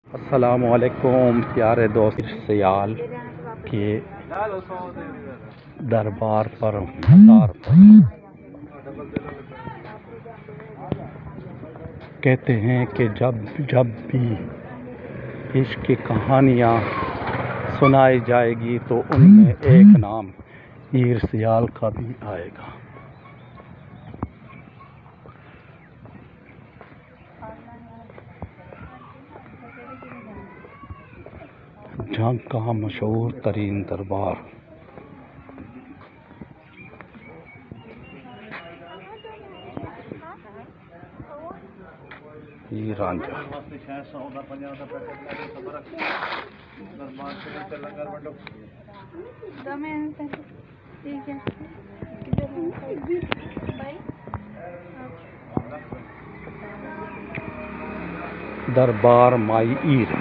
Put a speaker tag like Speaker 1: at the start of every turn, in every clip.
Speaker 1: अस्सलामुअलैकुम प्यारे दोस्त सियाल के दरबार पर मज़ार पर कहते हैं कि जब जब भी इश्क की कहानियाँ सुनाई जाएगी तो उनमें एक नाम हीर सियाल का भी आएगा। जंग का मशहूर तरीन दरबार हीर रांझा। दरबार माई ईर।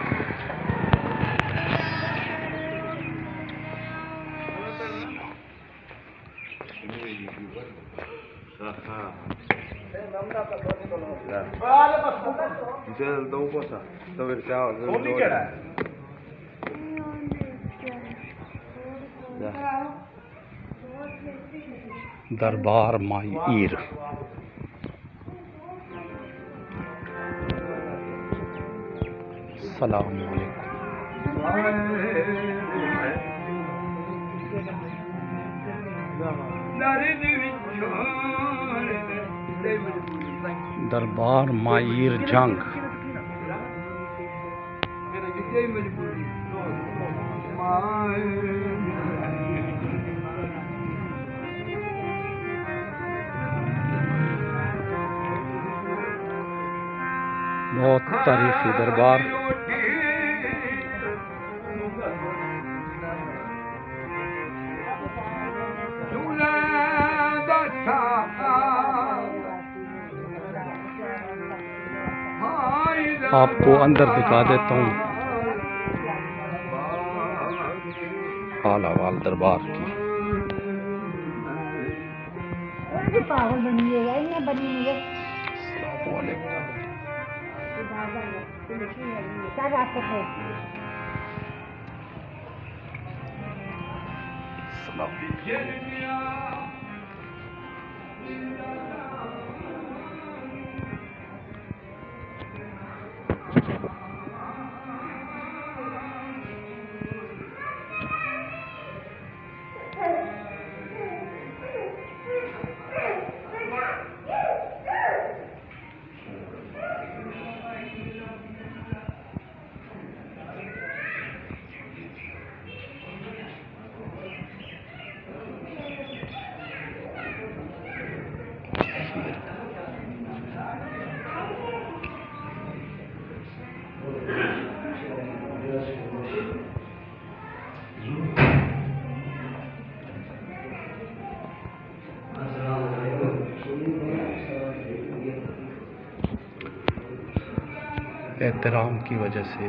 Speaker 1: दरबार माई ईर। सलाम दरबार माईर जंग। बहुत तारीखी दरबार। आपको अंदर दिखा देता हूँ हाल हवाल दरबार की।
Speaker 2: पागल बनी है इन्हें बनी है क्या रास्ते थे। एहतराम की वजह से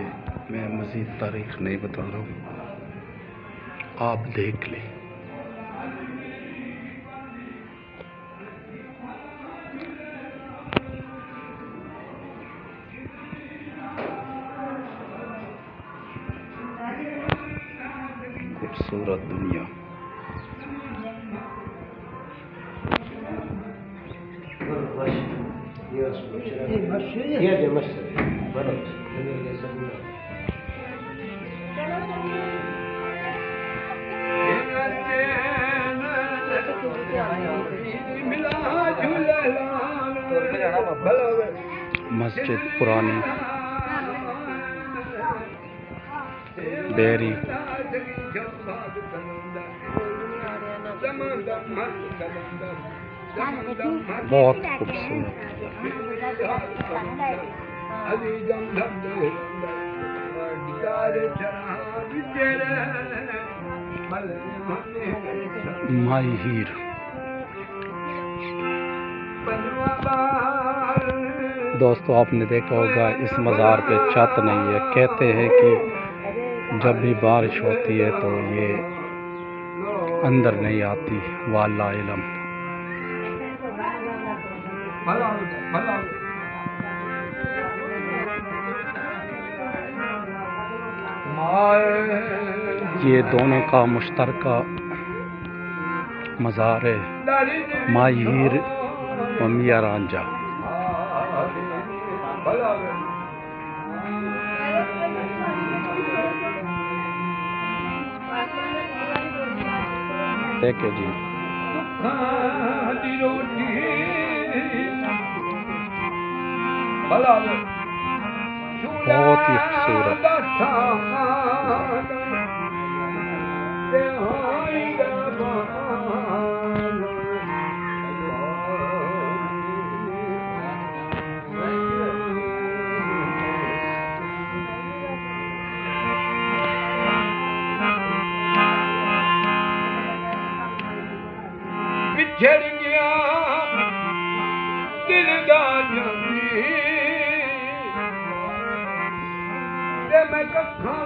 Speaker 2: मैं मज़ीद तारीख नहीं बता रहा हूँ, आप देख लें। खूबसूरत दुनिया। मस्जिद पुरानी बेरी बहुत खूबसूरत। माई हीर। दोस्तों आपने देखा होगा इस मज़ार पे छत नहीं है। कहते हैं कि जब भी बारिश होती है तो ये अंदर नहीं आती। वाला इलम। ये दोनों का मुश्तरका मज़ार है, माँ हीर व मियाँ रांझा। देखिए जी, बहुत ही खूबसूरत।
Speaker 1: बिछड़ गया दिल दा जमी ते मैं कखां